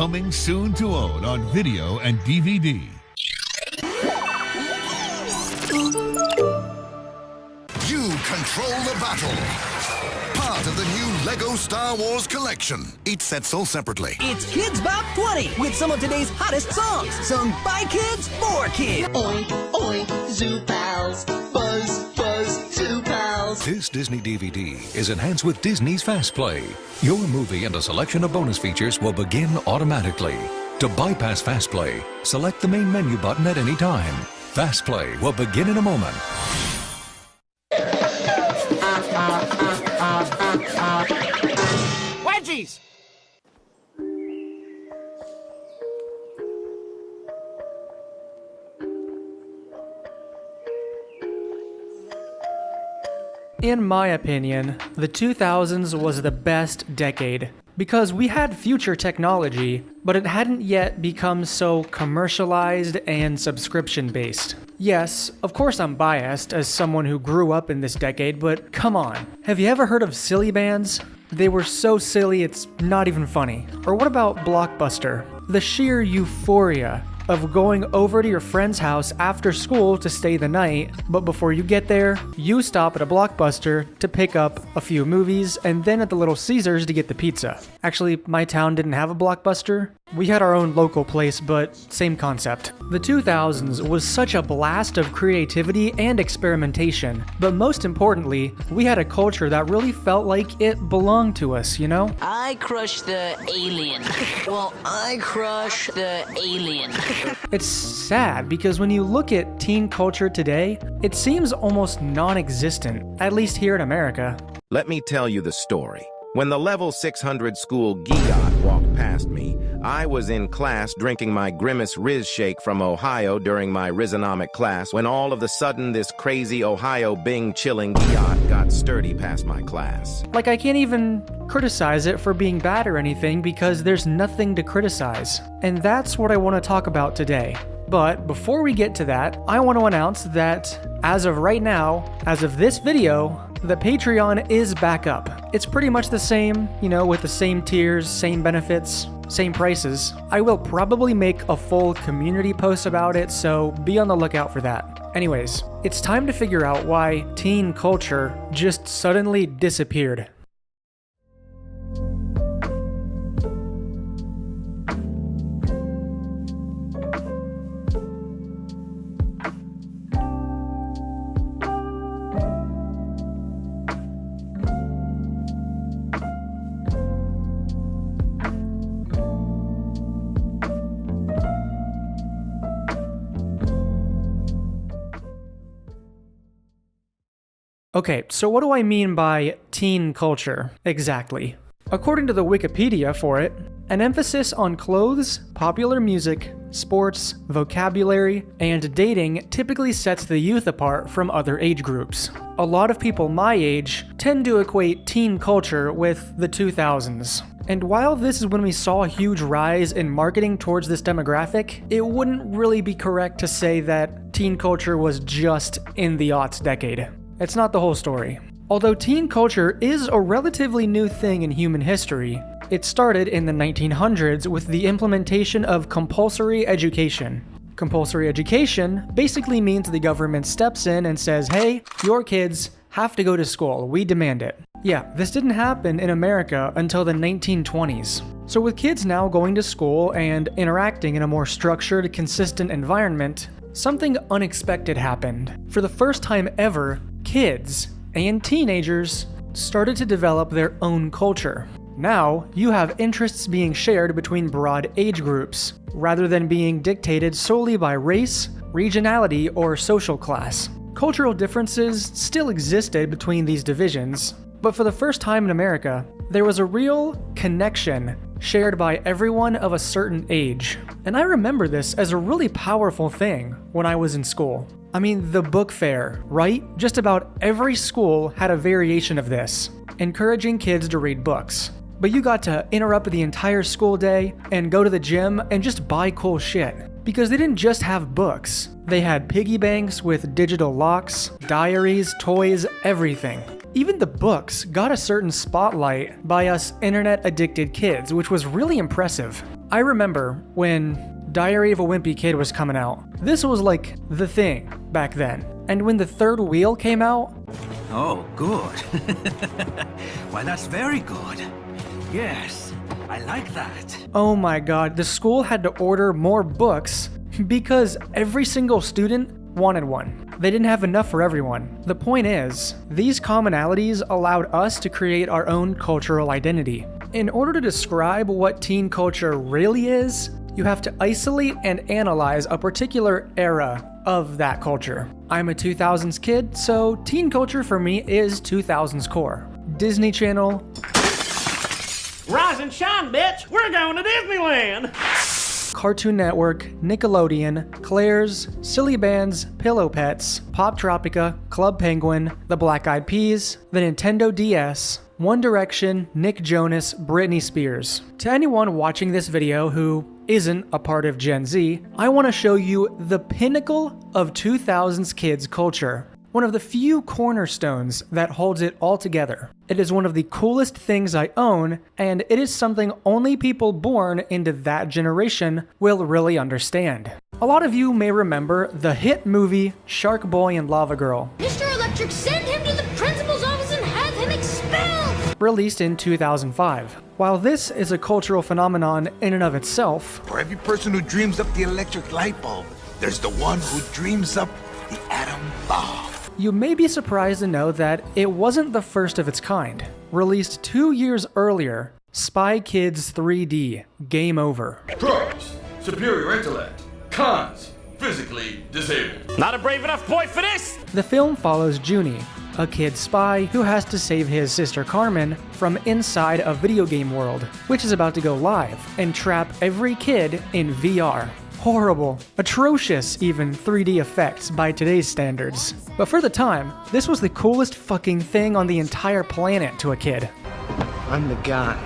Coming soon to own on video and DVD. You control the battle. Part of the new LEGO Star Wars collection. Each set sold separately. It's Kids Bop 20 with some of today's hottest songs, sung by kids for kids. Oink, oink, zoo pals. Buzz, buzz, zoo pals. This Disney DVD is enhanced with Disney's Fast Play. Your movie and a selection of bonus features will begin automatically. To bypass Fast Play, select the main menu button at any time. Fast Play will begin in a moment. Wedgies! In my opinion, the 2000s was the best decade because we had future technology, but it hadn't yet become so commercialized and subscription-based. Yes, of course I'm biased as someone who grew up in this decade, but come on. Have you ever heard of silly bands? They were so silly it's not even funny. Or what about Blockbuster? The sheer euphoria of going over to your friend's house after school to stay the night, but before you get there, you stop at a Blockbuster to pick up a few movies and then at the Little Caesars to get the pizza. Actually, my town didn't have a Blockbuster. We had our own local place, but same concept. The 2000s was such a blast of creativity and experimentation, but most importantly, we had a culture that really felt like it belonged to us, you know? I crush the alien. Well, I crush the alien. It's sad because when you look at teen culture today, it seems almost non-existent, at least here in America. Let me tell you the story. When the level 600 school Giot walked past me, I was in class drinking my Grimace Riz shake from Ohio during my Rizonomic class when all of a sudden this crazy Ohio Bing chilling Giot got sturdy past my class. Like, I can't even criticize it for being bad or anything because there's nothing to criticize. And that's what I want to talk about today. But before we get to that, I want to announce that as of right now, as of this video, the Patreon is back up. It's pretty much the same, you know, with the same tiers, same benefits, same prices. I will probably make a full community post about it, so be on the lookout for that. Anyways, it's time to figure out why teen culture just suddenly disappeared. Okay, so what do I mean by teen culture exactly? According to the Wikipedia for it, an emphasis on clothes, popular music, sports, vocabulary, and dating typically sets the youth apart from other age groups. A lot of people my age tend to equate teen culture with the 2000s. And while this is when we saw a huge rise in marketing towards this demographic, it wouldn't really be correct to say that teen culture was just in the aughts decade. It's not the whole story. Although teen culture is a relatively new thing in human history, it started in the 1900s with the implementation of compulsory education. Compulsory education basically means the government steps in and says, hey, your kids have to go to school, we demand it. Yeah, this didn't happen in America until the 1920s. So with kids now going to school and interacting in a more structured, consistent environment, something unexpected happened. For the first time ever, kids and teenagers started to develop their own culture. Now, you have interests being shared between broad age groups, rather than being dictated solely by race, regionality, or social class. Cultural differences still existed between these divisions, but for the first time in America, there was a real connection shared by everyone of a certain age. And I remember this as a really powerful thing when I was in school. I mean, the book fair, right? Just about every school had a variation of this, encouraging kids to read books. But you got to interrupt the entire school day and go to the gym and just buy cool shit. Because they didn't just have books. They had piggy banks with digital locks, diaries, toys, everything. Even the books got a certain spotlight by us internet-addicted kids, which was really impressive. I remember when Diary of a Wimpy Kid was coming out. This was like the thing back then. And when the third wheel came out... Oh, good. Why, that's very good. Yes, I like that. Oh my god, the school had to order more books because every single student wanted one. They didn't have enough for everyone. The point is, these commonalities allowed us to create our own cultural identity. In order to describe what teen culture really is, you have to isolate and analyze a particular era of that culture. I'm a 2000s kid, so teen culture for me is 2000s core. Disney Channel. Rise and shine, bitch! We're going to Disneyland! Cartoon Network, Nickelodeon, Claire's, Silly Bands, Pillow Pets, Pop Tropica, Club Penguin, The Black Eyed Peas, the Nintendo DS, One Direction, Nick Jonas, Britney Spears. To anyone watching this video who isn't a part of Gen Z, I want to show you the pinnacle of 2000s kids culture. One of the few cornerstones that holds it all together. It is one of the coolest things I own, and it is something only people born into that generation will really understand. A lot of you may remember the hit movie Shark Boy and Lava Girl. Mr. Electric, send him to the principal's office and have him expelled! Released in 2005. While this is a cultural phenomenon in and of itself, for every person who dreams up the electric light bulb, there's the one who dreams up the atom bomb. You may be surprised to know that it wasn't the first of its kind. Released 2 years earlier, Spy Kids 3D, Game Over. Pros, superior intellect. Cons, physically disabled. Not a brave enough boy for this! The film follows Junie, a kid spy who has to save his sister Carmen from inside a video game world, which is about to go live, and trap every kid in VR. Horrible, atrocious even 3D effects by today's standards. But for the time, this was the coolest fucking thing on the entire planet to a kid. I'm the guy.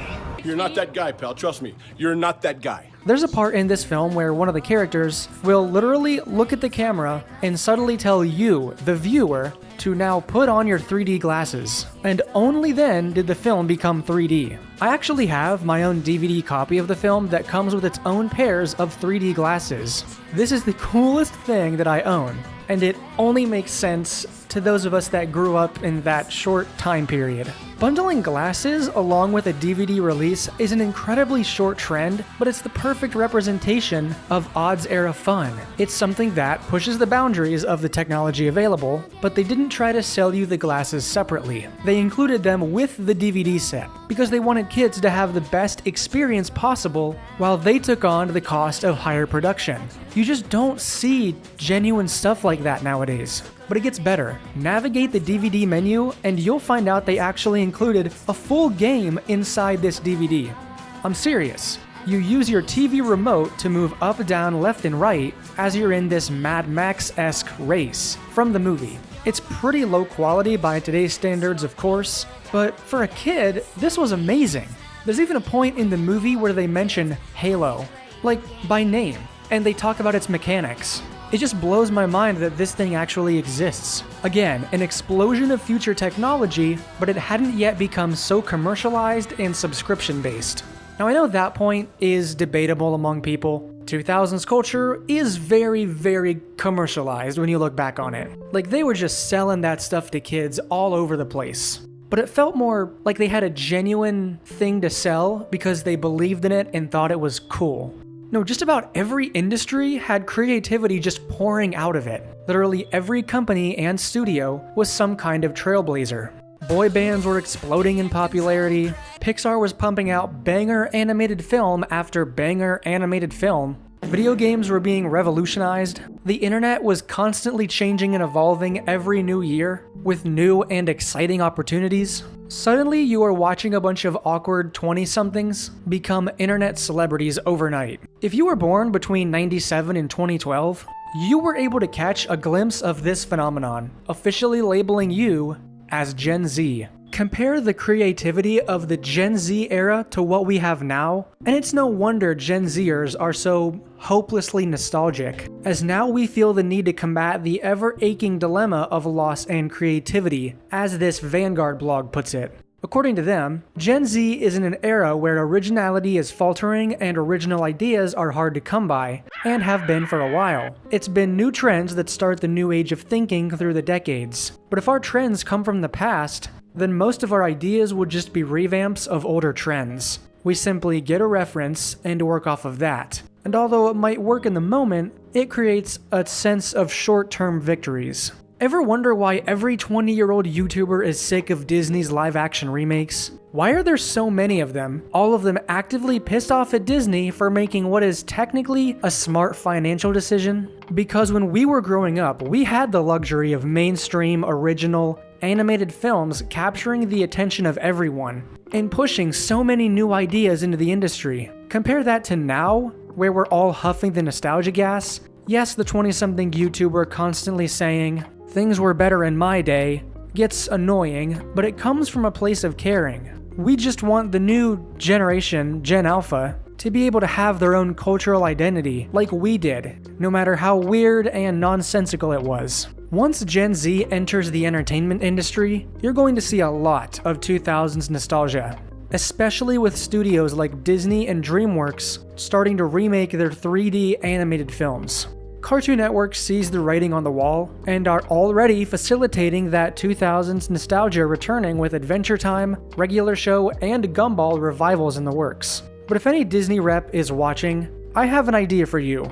You're not that guy, pal. Trust me. You're not that guy. There's a part in this film where one of the characters will literally look at the camera and subtly tell you, the viewer, to now put on your 3D glasses. And only then did the film become 3D. I actually have my own DVD copy of the film that comes with its own pairs of 3D glasses. This is the coolest thing that I own, and it only makes sense to those of us that grew up in that short time period. Bundling glasses along with a DVD release is an incredibly short trend, but it's the perfect representation of odds era fun. It's something that pushes the boundaries of the technology available, but they didn't try to sell you the glasses separately. They included them with the DVD set, because they wanted kids to have the best experience possible while they took on the cost of higher production. You just don't see genuine stuff like that nowadays. But it gets better. Navigate the DVD menu and you'll find out they actually included a full game inside this DVD. I'm serious. You use your TV remote to move up, down, left, and right as you're in this Mad Max-esque race from the movie. It's pretty low quality by today's standards, of course, but for a kid, this was amazing. There's even a point in the movie where they mention Halo, like by name, and they talk about its mechanics. It just blows my mind that this thing actually exists. Again, an explosion of future technology, but it hadn't yet become so commercialized and subscription-based. Now I know that point is debatable among people. 2000s culture is very, very commercialized when you look back on it. Like they were just selling that stuff to kids all over the place. But it felt more like they had a genuine thing to sell because they believed in it and thought it was cool. No, just about every industry had creativity just pouring out of it. Literally every company and studio was some kind of trailblazer. Boy bands were exploding in popularity, Pixar was pumping out banger animated film after banger animated film, video games were being revolutionized, the internet was constantly changing and evolving every new year, with new and exciting opportunities. Suddenly you are watching a bunch of awkward 20-somethings become internet celebrities overnight. If you were born between 97 and 2012, you were able to catch a glimpse of this phenomenon, officially labeling you as Gen Z. Compare the creativity of the Gen Z era to what we have now, and it's no wonder Gen Zers are so hopelessly nostalgic, as now we feel the need to combat the ever-aching dilemma of loss and creativity, as this Vanguard blog puts it. According to them, Gen Z is in an era where originality is faltering and original ideas are hard to come by, and have been for a while. It's been new trends that start the new age of thinking through the decades. But if our trends come from the past, then most of our ideas would just be revamps of older trends. We simply get a reference and work off of that. And although it might work in the moment, it creates a sense of short-term victories. Ever wonder why every 20-year-old YouTuber is sick of Disney's live-action remakes? Why are there so many of them, all of them actively pissed off at Disney for making what is technically a smart financial decision? Because when we were growing up, we had the luxury of mainstream, original, animated films capturing the attention of everyone, and pushing so many new ideas into the industry. Compare that to now, where we're all huffing the nostalgia gas. Yes, the 20-something YouTuber constantly saying, "Things were better in my day," gets annoying, but it comes from a place of caring. We just want the new generation, Gen Alpha, to be able to have their own cultural identity like we did, no matter how weird and nonsensical it was. Once Gen Z enters the entertainment industry, you're going to see a lot of 2000s nostalgia, especially with studios like Disney and DreamWorks starting to remake their 3D animated films. Cartoon Network sees the writing on the wall and are already facilitating that 2000s nostalgia returning with Adventure Time, Regular Show, and Gumball revivals in the works. But if any Disney rep is watching, I have an idea for you.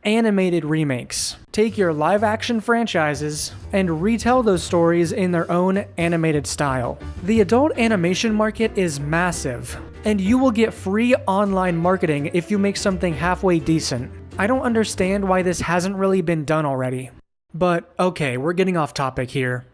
Animated remakes. Take your live-action franchises and retell those stories in their own animated style. The adult animation market is massive, and you will get free online marketing if you make something halfway decent. I don't understand why this hasn't really been done already. But okay, we're getting off topic here.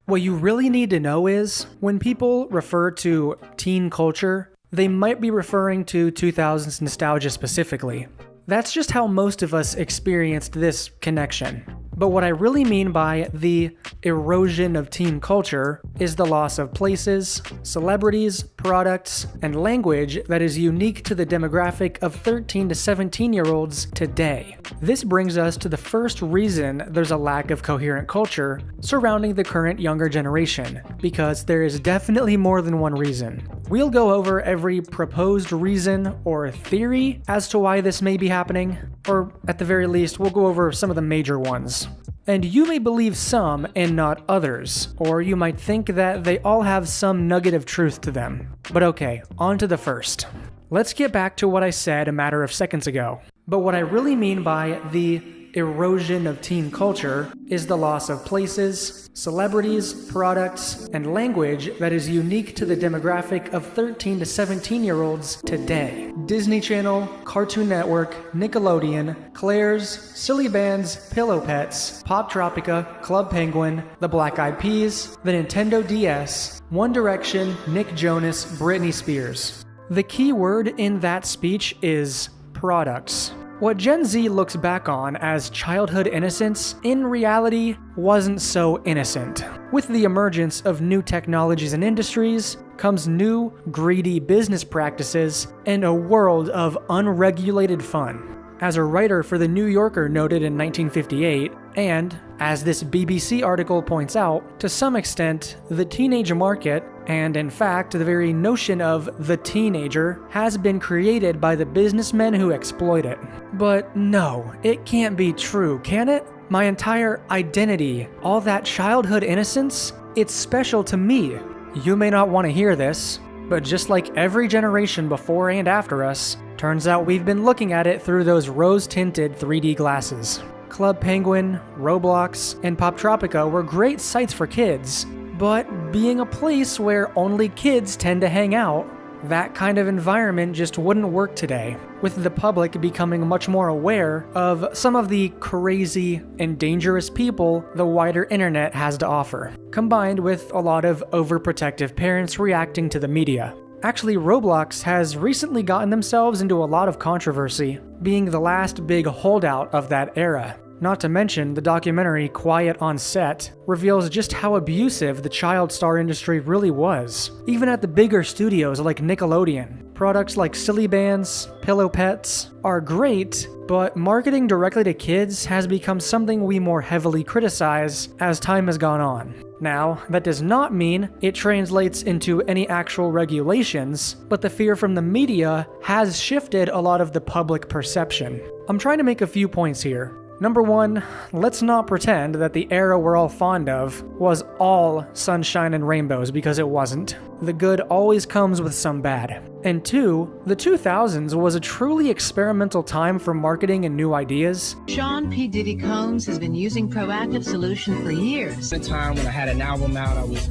What you really need to know is, when people refer to teen culture, they might be referring to 2000s nostalgia specifically. That's just how most of us experienced this connection. But what I really mean by the erosion of teen culture is the loss of places, celebrities, products, and language that is unique to the demographic of 13 to 17-year-olds today. This brings us to the first reason there's a lack of coherent culture surrounding the current younger generation, because there is definitely more than one reason. We'll go over every proposed reason or theory as to why this may be happening, or at the very least, we'll go over some of the major ones. And you may believe some and not others, or you might think that they all have some nugget of truth to them. But okay, on to the first. Let's get back to what I said a matter of seconds ago. But what I really mean by the erosion of teen culture is the loss of places, celebrities, products, and language that is unique to the demographic of 13 to 17-year-olds today. Disney Channel, Cartoon Network, Nickelodeon, Claire's, Silly Band's, Pillow Pets, Pop Tropica, Club Penguin, The Black Eyed Peas, the Nintendo DS, One Direction, Nick Jonas, Britney Spears. The key word in that speech is products. What Gen Z looks back on as childhood innocence, in reality, wasn't so innocent. With the emergence of new technologies and industries, comes new, greedy business practices and a world of unregulated fun. As a writer for The New Yorker noted in 1958, and, as this BBC article points out, to some extent, the teenage market, and in fact, the very notion of the teenager, has been created by the businessmen who exploit it. But no, it can't be true, can it? My entire identity, all that childhood innocence, it's special to me. You may not want to hear this, but just like every generation before and after us, turns out we've been looking at it through those rose-tinted 3D glasses. Club Penguin, Roblox, and Pop Tropica were great sites for kids, but being a place where only kids tend to hang out, that kind of environment just wouldn't work today, with the public becoming much more aware of some of the crazy and dangerous people the wider internet has to offer, combined with a lot of overprotective parents reacting to the media. Actually, Roblox has recently gotten themselves into a lot of controversy, being the last big holdout of that era. Not to mention, the documentary Quiet on Set reveals just how abusive the child star industry really was, even at the bigger studios like Nickelodeon. Products like Silly Bands, Pillow Pets are great, but marketing directly to kids has become something we more heavily criticize as time has gone on. Now, that does not mean it translates into any actual regulations, but the fear from the media has shifted a lot of the public perception. I'm trying to make a few points here. Number one, let's not pretend that the era we're all fond of was all sunshine and rainbows, because it wasn't. The good always comes with some bad. And two, the 2000s was a truly experimental time for marketing and new ideas. Sean P. Diddy Combs has been using Proactive Solution for years. At the time when I had an album out, I was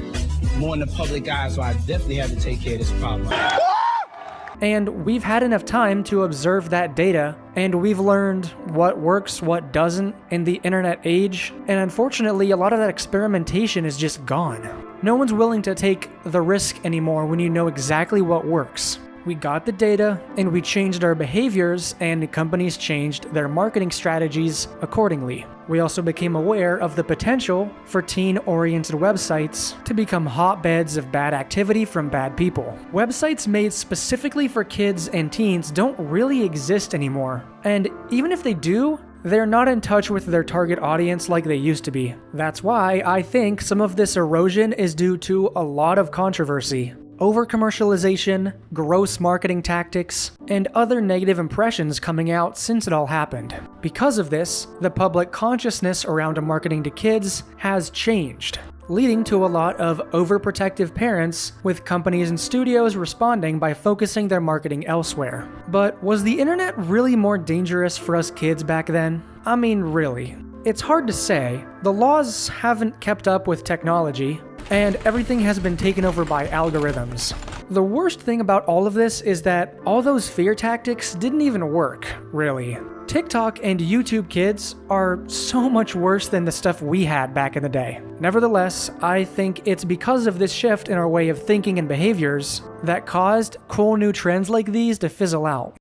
more in the public eye, so I definitely had to take care of this problem. And we've had enough time to observe that data, and we've learned what works, what doesn't in the internet age, and unfortunately a lot of that experimentation is just gone. No one's willing to take the risk anymore when you know exactly what works. We got the data, and we changed our behaviors, and companies changed their marketing strategies accordingly. We also became aware of the potential for teen-oriented websites to become hotbeds of bad activity from bad people. Websites made specifically for kids and teens don't really exist anymore, and even if they do, they're not in touch with their target audience like they used to be. That's why I think some of this erosion is due to a lot of controversy. Over-commercialization, gross marketing tactics, and other negative impressions coming out since it all happened. Because of this, the public consciousness around marketing to kids has changed, leading to a lot of overprotective parents, with companies and studios responding by focusing their marketing elsewhere. But was the internet really more dangerous for us kids back then? I mean, really. It's hard to say. The laws haven't kept up with technology, and everything has been taken over by algorithms. The worst thing about all of this is that all those fear tactics didn't even work, really. TikTok and YouTube kids are so much worse than the stuff we had back in the day. Nevertheless, I think it's because of this shift in our way of thinking and behaviors that caused cool new trends like these to fizzle out.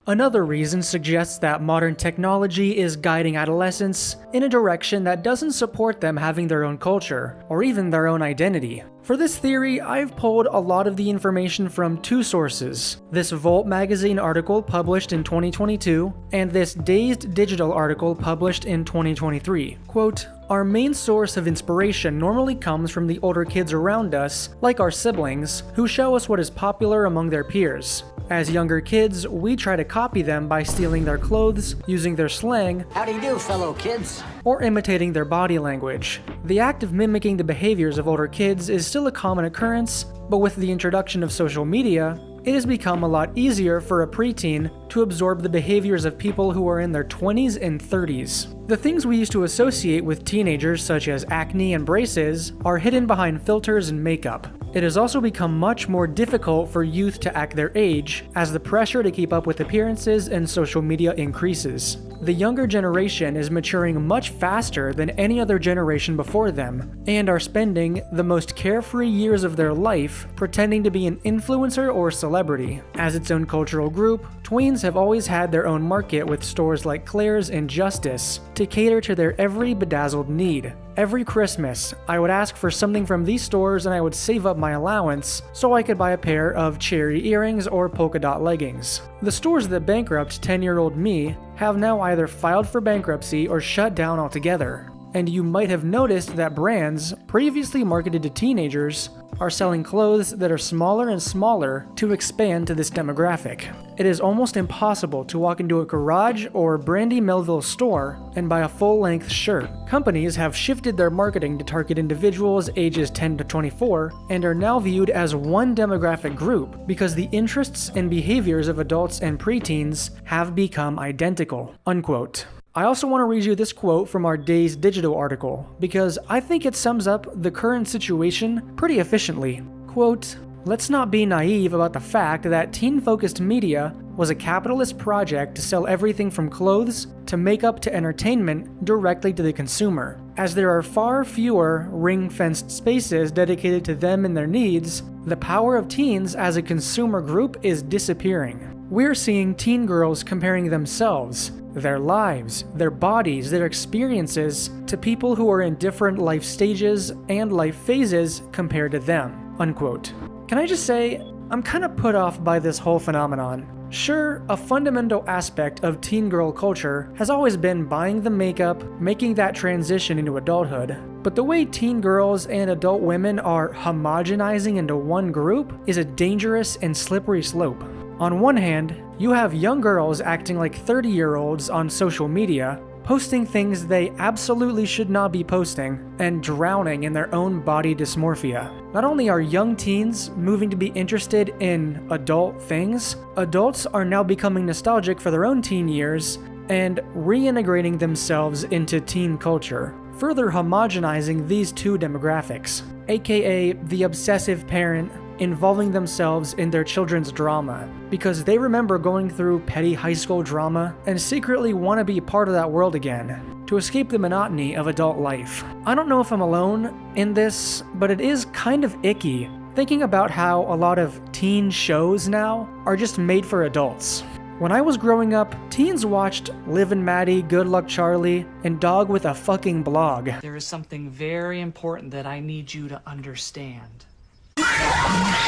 Another reason suggests that modern technology is guiding adolescents in a direction that doesn't support them having their own culture, or even their own identity. For this theory, I've pulled a lot of the information from two sources: this Volt magazine article published in 2022, and this DazedDigital article published in 2023. Quote, "Our main source of inspiration normally comes from the older kids around us, like our siblings, who show us what is popular among their peers. As younger kids, we try to copy them by stealing their clothes, using their slang, How do you do, fellow kids? or imitating their body language. The act of mimicking the behaviors of older kids is still a common occurrence, but with the introduction of social media, it has become a lot easier for a preteen to absorb the behaviors of people who are in their 20s and 30s. The things we used to associate with teenagers, such as acne and braces, are hidden behind filters and makeup. It has also become much more difficult for youth to act their age, as the pressure to keep up with appearances and social media increases. The younger generation is maturing much faster than any other generation before them, and are spending the most carefree years of their life pretending to be an influencer or celebrity. As its own cultural group, tweens have always had their own market with stores like Claire's and Justice to cater to their every bedazzled need. Every Christmas, I would ask for something from these stores and I would save up my allowance so I could buy a pair of cherry earrings or polka dot leggings. The stores that bankrupt 10-year-old me have now either filed for bankruptcy or shut down altogether. And you might have noticed that brands previously marketed to teenagers are selling clothes that are smaller and smaller to expand to this demographic. It is almost impossible to walk into a Garage or Brandy Melville store and buy a full-length shirt. Companies have shifted their marketing to target individuals ages 10 to 24 and are now viewed as one demographic group because the interests and behaviors of adults and preteens have become identical." Unquote. I also want to read you this quote from our DazedDigital article, because I think it sums up the current situation pretty efficiently. Quote, "Let's not be naive about the fact that teen-focused media was a capitalist project to sell everything from clothes to makeup to entertainment directly to the consumer. As there are far fewer ring-fenced spaces dedicated to them and their needs, the power of teens as a consumer group is disappearing. We're seeing teen girls comparing themselves, their lives, their bodies, their experiences to people who are in different life stages and life phases compared to them, unquote. Can I just say, I'm kind of put off by this whole phenomenon. Sure, a fundamental aspect of teen girl culture has always been buying the makeup, making that transition into adulthood, but the way teen girls and adult women are homogenizing into one group is a dangerous and slippery slope. On one hand, you have young girls acting like 30-year-olds on social media, posting things they absolutely should not be posting, and drowning in their own body dysmorphia. Not only are young teens moving to be interested in adult things, adults are now becoming nostalgic for their own teen years and reintegrating themselves into teen culture, further homogenizing these two demographics, aka the obsessive parent involving themselves in their children's drama because they remember going through petty high school drama and secretly want to be part of that world again to escape the monotony of adult life. I don't know if I'm alone in this, but it is kind of icky thinking about how a lot of teen shows now are just made for adults. When I was growing up, teens watched Liv and Maddie, Good Luck Charlie, and Dog with a Fucking Blog. There is something very important that I need you to understand.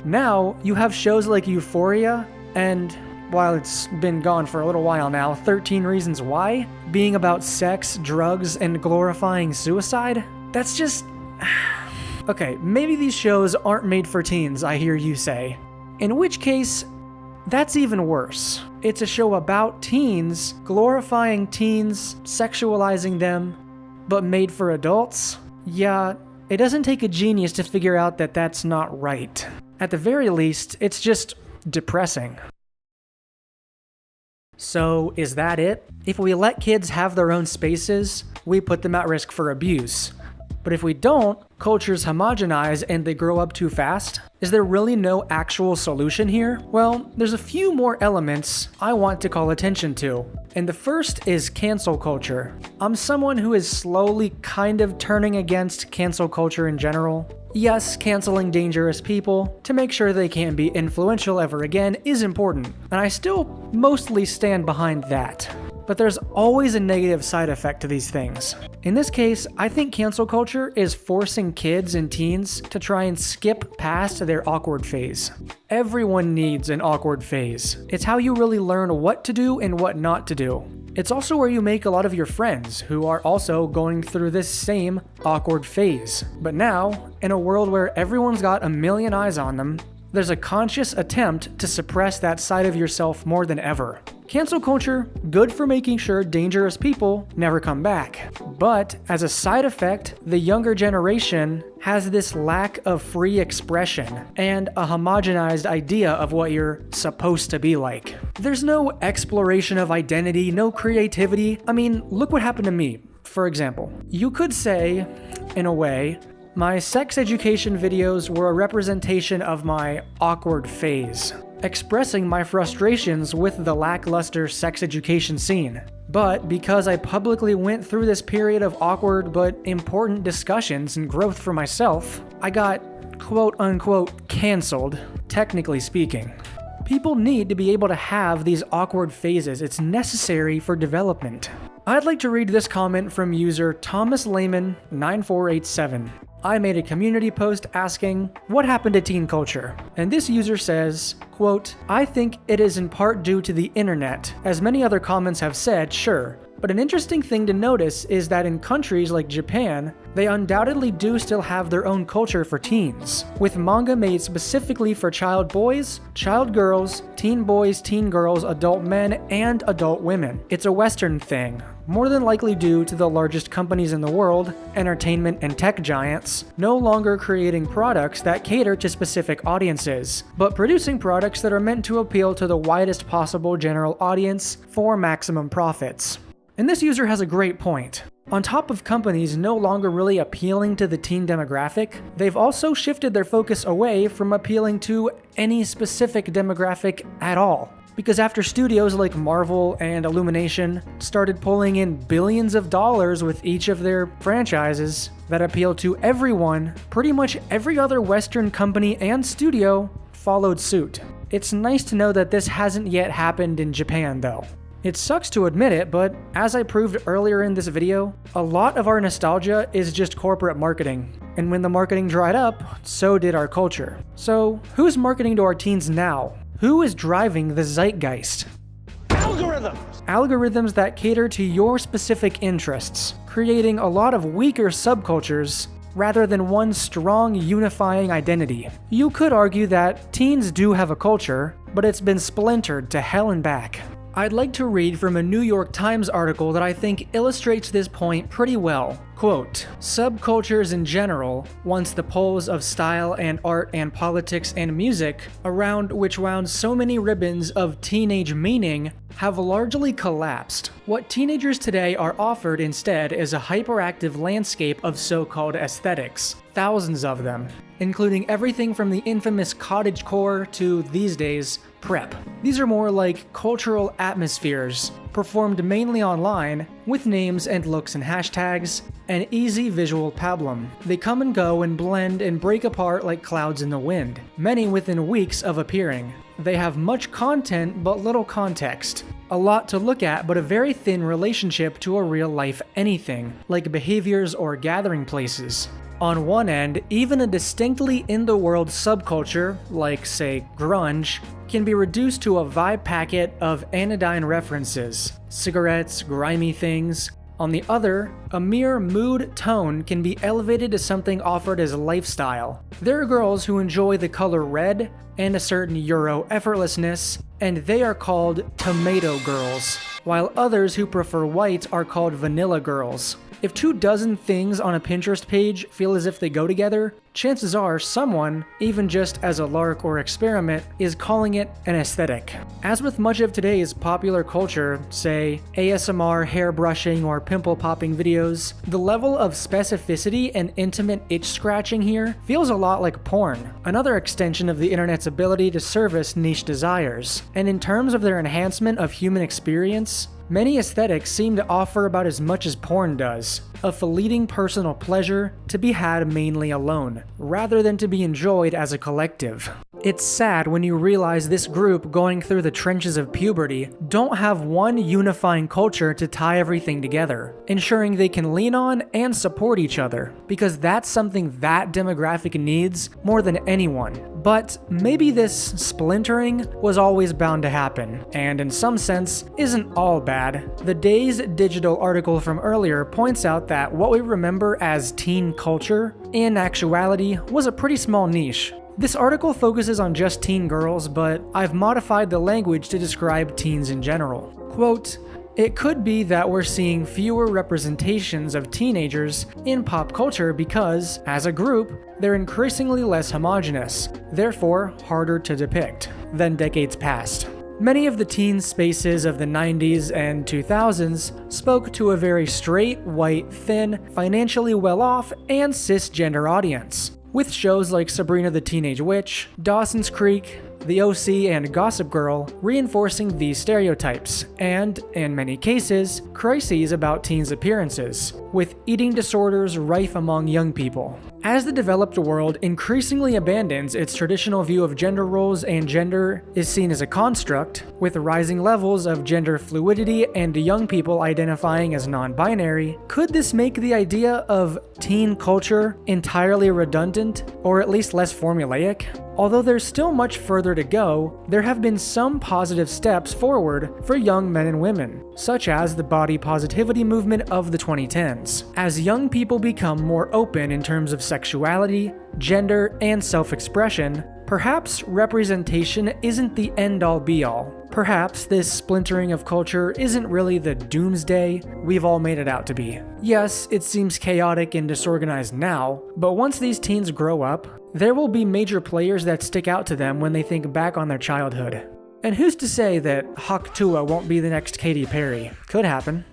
Now, you have shows like Euphoria, and while it's been gone for a little while now, 13 Reasons Why, being about sex, drugs, and glorifying suicide. That's just... Okay, maybe these shows aren't made for teens, I hear you say. In which case, that's even worse. It's a show about teens, glorifying teens, sexualizing them, but made for adults? Yeah, it doesn't take a genius to figure out that that's not right. At the very least, it's just depressing. So, is that it? If we let kids have their own spaces, we put them at risk for abuse. But if we don't, cultures homogenize and they grow up too fast? Is there really no actual solution here? Well, there's a few more elements I want to call attention to. And the first is cancel culture. I'm someone who is slowly kind of turning against cancel culture in general. Yes, canceling dangerous people to make sure they can't be influential ever again is important, and I still mostly stand behind that. But there's always a negative side effect to these things. In this case, I think cancel culture is forcing kids and teens to try and skip past their awkward phase. Everyone needs an awkward phase. It's how you really learn what to do and what not to do. It's also where you make a lot of your friends who are also going through this same awkward phase. But now, in a world where everyone's got a million eyes on them, there's a conscious attempt to suppress that side of yourself more than ever. Cancel culture, good for making sure dangerous people never come back. But as a side effect, the younger generation has this lack of free expression and a homogenized idea of what you're supposed to be like. There's no exploration of identity, no creativity. I mean, look what happened to me, for example. You could say, in a way, my sex education videos were a representation of my awkward phase, expressing my frustrations with the lackluster sex education scene. But because I publicly went through this period of awkward but important discussions and growth for myself, I got quote-unquote canceled, technically speaking. People need to be able to have these awkward phases. It's necessary for development. I'd like to read this comment from user Thomas Lehman 9487. I made a community post asking, what happened to teen culture? And this user says, quote, I think it is in part due to the internet. As many other comments have said, sure. But an interesting thing to notice is that in countries like Japan, they undoubtedly do still have their own culture for teens, with manga made specifically for child boys, child girls, teen boys, teen girls, adult men, and adult women. It's a Western thing, more than likely due to the largest companies in the world, entertainment and tech giants, no longer creating products that cater to specific audiences, but producing products that are meant to appeal to the widest possible general audience for maximum profits. And this user has a great point. On top of companies no longer really appealing to the teen demographic, they've also shifted their focus away from appealing to any specific demographic at all. Because after studios like Marvel and Illumination started pulling in billions of dollars with each of their franchises that appeal to everyone, pretty much every other Western company and studio followed suit. It's nice to know that this hasn't yet happened in Japan though. It sucks to admit it, but as I proved earlier in this video, a lot of our nostalgia is just corporate marketing. And when the marketing dried up, so did our culture. So, who's marketing to our teens now? Who is driving the zeitgeist? Algorithms that cater to your specific interests, creating a lot of weaker subcultures rather than one strong unifying identity. You could argue that teens do have a culture, but it's been splintered to hell and back. I'd like to read from a New York Times article that I think illustrates this point pretty well. Quote, "Subcultures in general, once the poles of style and art and politics and music, around which wound so many ribbons of teenage meaning, have largely collapsed. What teenagers today are offered instead is a hyperactive landscape of so-called aesthetics, thousands of them, including everything from the infamous cottagecore to, these days, prep. These are more like cultural atmospheres, performed mainly online, with names and looks and hashtags, an easy visual pablum. They come and go and blend and break apart like clouds in the wind, many within weeks of appearing. They have much content but little context. A lot to look at but a very thin relationship to a real-life anything, like behaviors or gathering places. On one end, even a distinctly in-the-world subculture, like, say, grunge, can be reduced to a vibe packet of anodyne references, cigarettes, grimy things. On the other, a mere mood tone can be elevated to something offered as lifestyle. There are girls who enjoy the color red and a certain Euro effortlessness, and they are called tomato girls, while others who prefer white are called vanilla girls. If 24 things on a Pinterest page feel as if they go together, chances are someone, even just as a lark or experiment, is calling it an aesthetic. As with much of today's popular culture, say ASMR hair brushing or pimple popping videos, the level of specificity and intimate itch scratching here feels a lot like porn, another extension of the internet's ability to service niche desires. And in terms of their enhancement of human experience, many aesthetics seem to offer about as much as porn does, a fleeting personal pleasure to be had mainly alone, rather than to be enjoyed as a collective. It's sad when you realize this group going through the trenches of puberty don't have one unifying culture to tie everything together, ensuring they can lean on and support each other, because that's something that demographic needs more than anyone. But maybe this splintering was always bound to happen, and in some sense, isn't all bad. The DazedDigital article from earlier points out that what we remember as teen culture, in actuality, was a pretty small niche. This article focuses on just teen girls, but I've modified the language to describe teens in general. Quote, "It could be that we're seeing fewer representations of teenagers in pop culture because, as a group, they're increasingly less homogeneous, therefore harder to depict, than decades past. Many of the teen spaces of the 90s and 2000s spoke to a very straight, white, thin, financially well-off, and cisgender audience, with shows like Sabrina the Teenage Witch, Dawson's Creek, The OC, and Gossip Girl reinforcing these stereotypes, and, in many cases, crises about teens' appearances, with eating disorders rife among young people. As the developed world increasingly abandons its traditional view of gender roles and gender is seen as a construct, with rising levels of gender fluidity and young people identifying as non-binary, could this make the idea of teen culture entirely redundant, or at least less formulaic? Although there's still much further to go, there have been some positive steps forward for young men and women, such as the body positivity movement of the 2010s. As young people become more open in terms of sexuality, gender, and self-expression, perhaps representation isn't the end-all be-all. Perhaps this splintering of culture isn't really the doomsday we've all made it out to be. Yes, it seems chaotic and disorganized now, but once these teens grow up, there will be major players that stick out to them when they think back on their childhood. And who's to say that Hak Tua won't be the next Katy Perry? Could happen.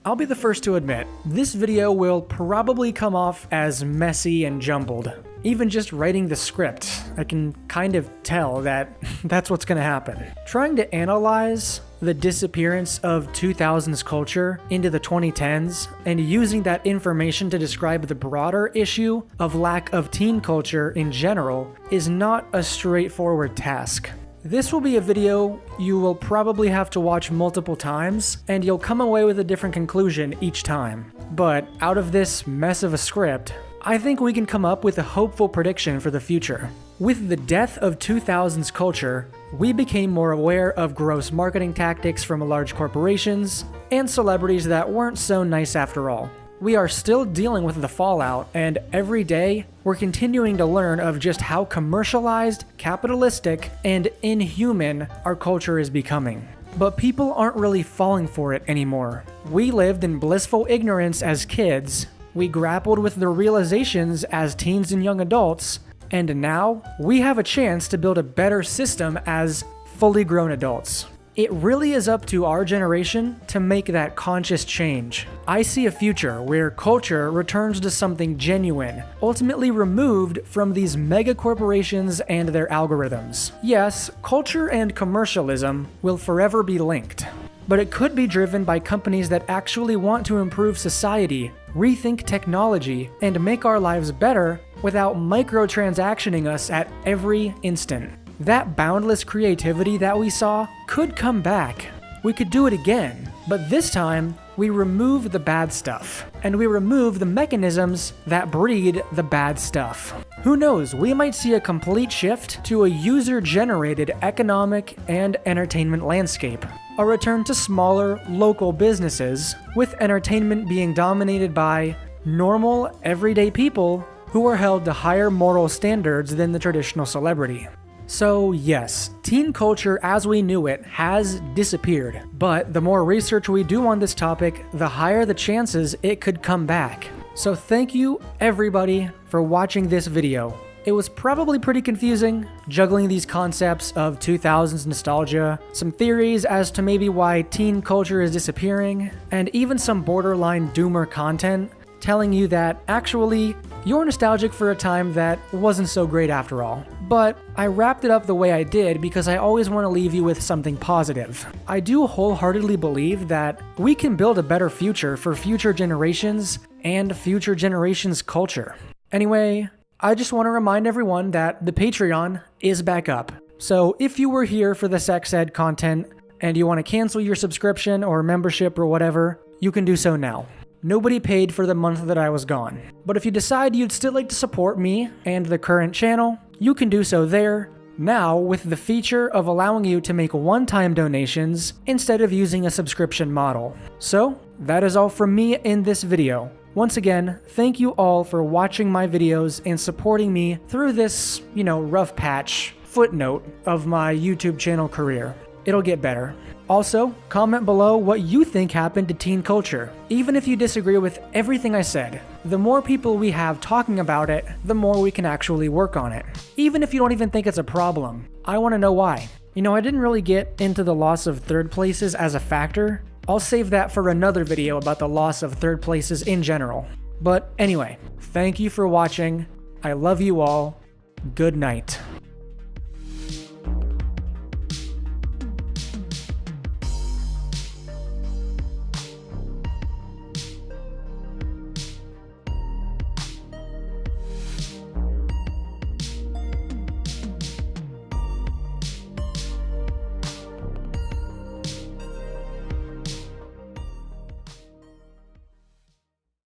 I'll be the first to admit, this video will probably come off as messy and jumbled. Even just writing the script, I can kind of tell that that's what's gonna happen. Trying to analyze the disappearance of 2000s culture into the 2010s and using that information to describe the broader issue of lack of teen culture in general is not a straightforward task. This will be a video you will probably have to watch multiple times, and you'll come away with a different conclusion each time. But out of this mess of a script, I think we can come up with a hopeful prediction for the future. With the death of 2000s culture, we became more aware of gross marketing tactics from large corporations and celebrities that weren't so nice after all. We are still dealing with the fallout, and every day we're continuing to learn of just how commercialized, capitalistic, and inhuman our culture is becoming. But people aren't really falling for it anymore. We lived in blissful ignorance as kids, we grappled with the realizations as teens and young adults, and now we have a chance to build a better system as fully grown adults. It really is up to our generation to make that conscious change. I see a future where culture returns to something genuine, ultimately removed from these mega corporations and their algorithms. Yes, culture and commercialism will forever be linked, but it could be driven by companies that actually want to improve society, rethink technology, and make our lives better without microtransactioning us at every instant. That boundless creativity that we saw could come back. We could do it again, but this time we remove the bad stuff, and we remove the mechanisms that breed the bad stuff. Who knows, we might see a complete shift to a user-generated economic and entertainment landscape. A return to smaller, local businesses, with entertainment being dominated by normal, everyday people who are held to higher moral standards than the traditional celebrity. So yes, teen culture as we knew it has disappeared, but the more research we do on this topic, the higher the chances it could come back. So thank you everybody for watching this video. It was probably pretty confusing, juggling these concepts of 2000s nostalgia, some theories as to maybe why teen culture is disappearing, and even some borderline doomer content telling you that actually you're nostalgic for a time that wasn't so great after all. But I wrapped it up the way I did because I always want to leave you with something positive. I do wholeheartedly believe that we can build a better future for future generations and future generations' culture. Anyway, I just want to remind everyone that the Patreon is back up. So if you were here for the sex ed content and you want to cancel your subscription or membership or whatever, you can do so now. Nobody paid for the month that I was gone. But if you decide you'd still like to support me and the current channel, you can do so there, now with the feature of allowing you to make one-time donations instead of using a subscription model. So, that is all from me in this video. Once again, thank you all for watching my videos and supporting me through this, rough patch footnote of my YouTube channel career. It'll get better. Also, comment below what you think happened to teen culture. Even if you disagree with everything I said, the more people we have talking about it, the more we can actually work on it. Even if you don't even think it's a problem, I want to know why. I didn't really get into the loss of third places as a factor. I'll save that for another video about the loss of third places in general. But anyway, thank you for watching. I love you all. Good night.